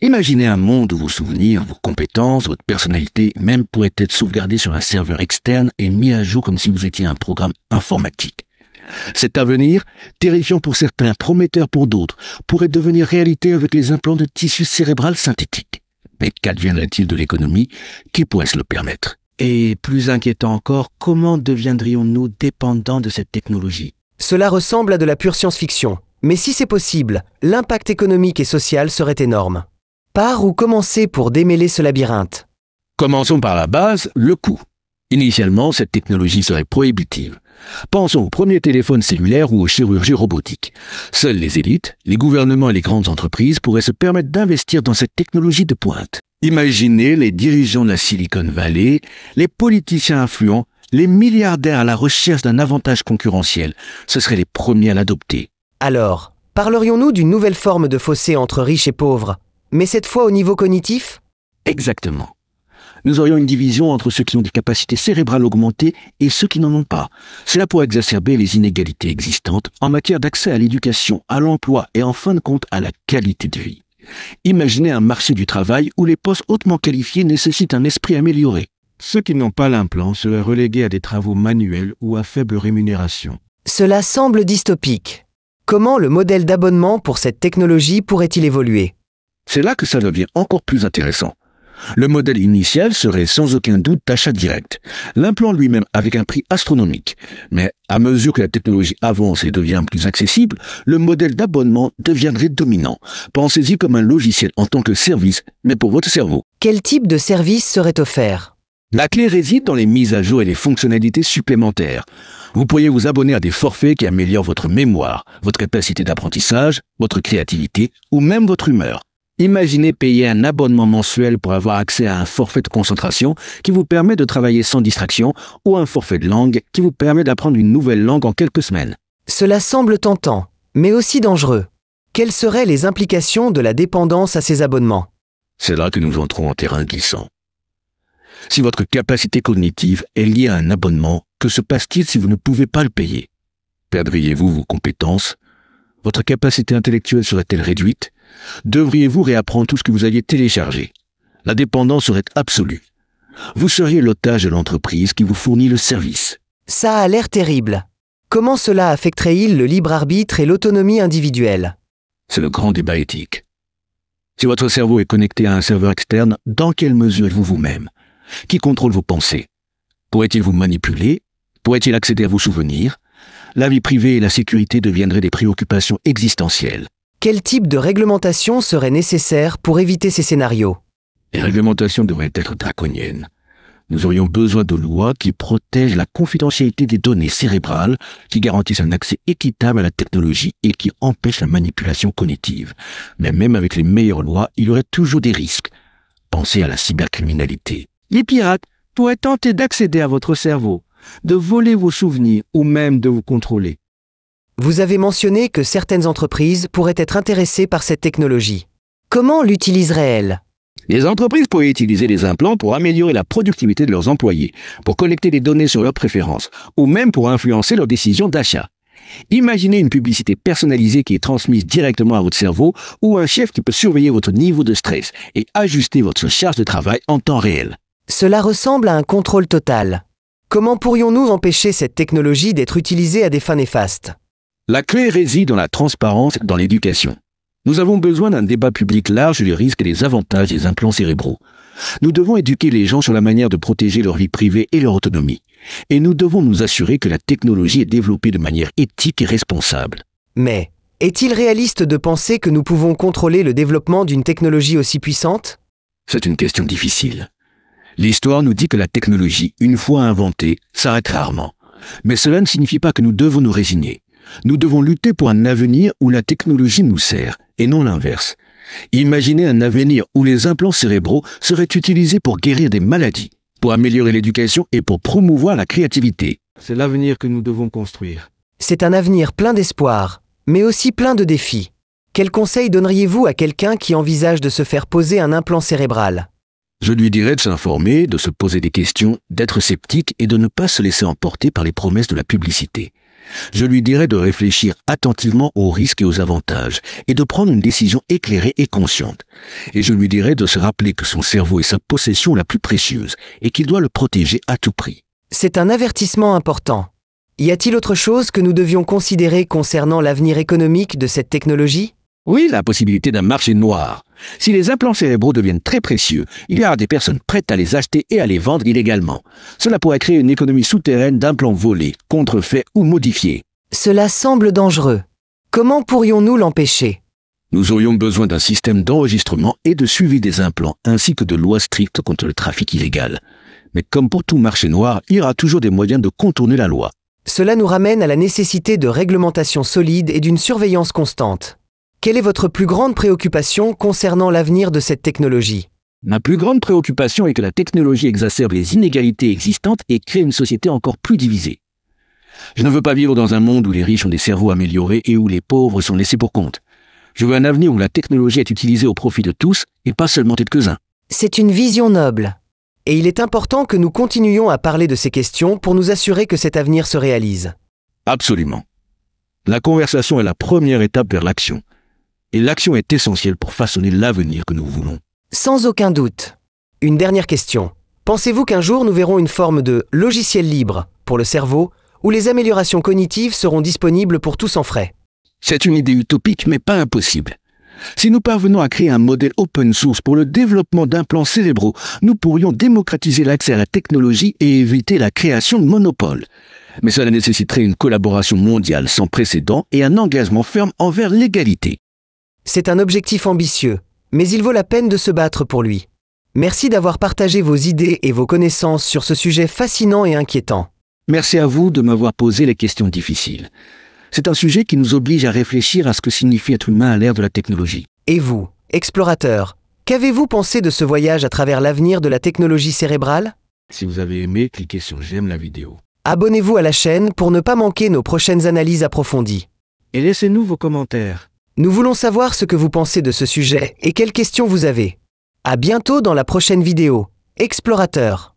Imaginez un monde où vos souvenirs, vos compétences, votre personnalité même pourraient être sauvegardés sur un serveur externe et mis à jour comme si vous étiez un programme informatique. Cet avenir, terrifiant pour certains, prometteur pour d'autres, pourrait devenir réalité avec les implants de tissu cérébral synthétique. Mais qu'adviendrait-il de l'économie qui pourrait se le permettre? Et plus inquiétant encore, comment deviendrions-nous dépendants de cette technologie? Cela ressemble à de la pure science-fiction. Mais si c'est possible, l'impact économique et social serait énorme. Par où commencer pour démêler ce labyrinthe? Commençons par la base, le coût. Initialement, cette technologie serait prohibitive. Pensons aux premiers téléphones cellulaires ou aux chirurgies robotiques. Seules les élites, les gouvernements et les grandes entreprises pourraient se permettre d'investir dans cette technologie de pointe. Imaginez les dirigeants de la Silicon Valley, les politiciens influents, les milliardaires à la recherche d'un avantage concurrentiel. Ce seraient les premiers à l'adopter. Alors, parlerions-nous d'une nouvelle forme de fossé entre riches et pauvres, mais cette fois au niveau cognitif? Exactement. Nous aurions une division entre ceux qui ont des capacités cérébrales augmentées et ceux qui n'en ont pas. Cela pourrait exacerber les inégalités existantes en matière d'accès à l'éducation, à l'emploi et en fin de compte à la qualité de vie. Imaginez un marché du travail où les postes hautement qualifiés nécessitent un esprit amélioré. Ceux qui n'ont pas l'implant seraient relégués à des travaux manuels ou à faible rémunération. Cela semble dystopique. Comment le modèle d'abonnement pour cette technologie pourrait-il évoluer? C'est là que ça devient encore plus intéressant. Le modèle initial serait sans aucun doute d'achat direct. L'implant lui-même avec un prix astronomique. Mais à mesure que la technologie avance et devient plus accessible, le modèle d'abonnement deviendrait dominant. Pensez-y comme un logiciel en tant que service, mais pour votre cerveau. Quel type de service serait offert? La clé réside dans les mises à jour et les fonctionnalités supplémentaires. Vous pourriez vous abonner à des forfaits qui améliorent votre mémoire, votre capacité d'apprentissage, votre créativité ou même votre humeur. Imaginez payer un abonnement mensuel pour avoir accès à un forfait de concentration qui vous permet de travailler sans distraction ou un forfait de langue qui vous permet d'apprendre une nouvelle langue en quelques semaines. Cela semble tentant, mais aussi dangereux. Quelles seraient les implications de la dépendance à ces abonnements? C'est là que nous entrons en terrain glissant. Si votre capacité cognitive est liée à un abonnement, que se passe-t-il si vous ne pouvez pas le payer? Perdriez-vous vos compétences? Votre capacité intellectuelle serait-elle réduite? Devriez-vous réapprendre tout ce que vous aviez téléchargé? La dépendance serait absolue. Vous seriez l'otage de l'entreprise qui vous fournit le service. Ça a l'air terrible. Comment cela affecterait-il le libre arbitre et l'autonomie individuelle? C'est le grand débat éthique. Si votre cerveau est connecté à un serveur externe, dans quelle mesure êtes-vous vous-même? Qui contrôle vos pensées? Pourrait-il vous manipuler? Pourrait-il accéder à vos souvenirs? La vie privée et la sécurité deviendraient des préoccupations existentielles. Quel type de réglementation serait nécessaire pour éviter ces scénarios? Les réglementations devraient être draconiennes. Nous aurions besoin de lois qui protègent la confidentialité des données cérébrales, qui garantissent un accès équitable à la technologie et qui empêchent la manipulation cognitive. Mais même avec les meilleures lois, il y aurait toujours des risques. Pensez à la cybercriminalité. Les pirates pourraient tenter d'accéder à votre cerveau, de voler vos souvenirs ou même de vous contrôler. Vous avez mentionné que certaines entreprises pourraient être intéressées par cette technologie. Comment l'utiliseraient-elles? Les entreprises pourraient utiliser les implants pour améliorer la productivité de leurs employés, pour collecter des données sur leurs préférences, ou même pour influencer leurs décisions d'achat. Imaginez une publicité personnalisée qui est transmise directement à votre cerveau, ou un chef qui peut surveiller votre niveau de stress et ajuster votre charge de travail en temps réel. Cela ressemble à un contrôle total. Comment pourrions-nous empêcher cette technologie d'être utilisée à des fins néfastes? La clé réside dans la transparence et dans l'éducation. Nous avons besoin d'un débat public large sur les risques et les avantages des implants cérébraux. Nous devons éduquer les gens sur la manière de protéger leur vie privée et leur autonomie. Et nous devons nous assurer que la technologie est développée de manière éthique et responsable. Mais, est-il réaliste de penser que nous pouvons contrôler le développement d'une technologie aussi puissante? C'est une question difficile. L'histoire nous dit que la technologie, une fois inventée, s'arrête rarement. Mais cela ne signifie pas que nous devons nous résigner. Nous devons lutter pour un avenir où la technologie nous sert, et non l'inverse. Imaginez un avenir où les implants cérébraux seraient utilisés pour guérir des maladies, pour améliorer l'éducation et pour promouvoir la créativité. C'est l'avenir que nous devons construire. C'est un avenir plein d'espoir, mais aussi plein de défis. Quel conseil donneriez-vous à quelqu'un qui envisage de se faire poser un implant cérébral? Je lui dirais de s'informer, de se poser des questions, d'être sceptique et de ne pas se laisser emporter par les promesses de la publicité. Je lui dirais de réfléchir attentivement aux risques et aux avantages et de prendre une décision éclairée et consciente. Et je lui dirais de se rappeler que son cerveau est sa possession la plus précieuse et qu'il doit le protéger à tout prix. C'est un avertissement important. Y a-t-il autre chose que nous devions considérer concernant l'avenir économique de cette technologie? Oui, la possibilité d'un marché noir. Si les implants cérébraux deviennent très précieux, il y aura des personnes prêtes à les acheter et à les vendre illégalement. Cela pourrait créer une économie souterraine d'implants volés, contrefaits ou modifiés. Cela semble dangereux. Comment pourrions-nous l'empêcher? Nous aurions besoin d'un système d'enregistrement et de suivi des implants, ainsi que de lois strictes contre le trafic illégal. Mais comme pour tout marché noir, il y aura toujours des moyens de contourner la loi. Cela nous ramène à la nécessité de réglementation solide et d'une surveillance constante. Quelle est votre plus grande préoccupation concernant l'avenir de cette technologie? Ma plus grande préoccupation est que la technologie exacerbe les inégalités existantes et crée une société encore plus divisée. Je ne veux pas vivre dans un monde où les riches ont des cerveaux améliorés et où les pauvres sont laissés pour compte. Je veux un avenir où la technologie est utilisée au profit de tous et pas seulement de quelques-uns. C'est une vision noble. Et il est important que nous continuions à parler de ces questions pour nous assurer que cet avenir se réalise. Absolument. La conversation est la première étape vers l'action. Et l'action est essentielle pour façonner l'avenir que nous voulons. Sans aucun doute. Une dernière question. Pensez-vous qu'un jour nous verrons une forme de logiciel libre pour le cerveau où les améliorations cognitives seront disponibles pour tous sans frais? C'est une idée utopique mais pas impossible. Si nous parvenons à créer un modèle open source pour le développement d'implants cérébraux, nous pourrions démocratiser l'accès à la technologie et éviter la création de monopoles. Mais cela nécessiterait une collaboration mondiale sans précédent et un engagement ferme envers l'égalité. C'est un objectif ambitieux, mais il vaut la peine de se battre pour lui. Merci d'avoir partagé vos idées et vos connaissances sur ce sujet fascinant et inquiétant. Merci à vous de m'avoir posé les questions difficiles. C'est un sujet qui nous oblige à réfléchir à ce que signifie être humain à l'ère de la technologie. Et vous, explorateur, qu'avez-vous pensé de ce voyage à travers l'avenir de la technologie cérébrale? Si vous avez aimé, cliquez sur j'aime la vidéo. Abonnez-vous à la chaîne pour ne pas manquer nos prochaines analyses approfondies. Et laissez-nous vos commentaires. Nous voulons savoir ce que vous pensez de ce sujet et quelles questions vous avez. À bientôt dans la prochaine vidéo. Explorateur.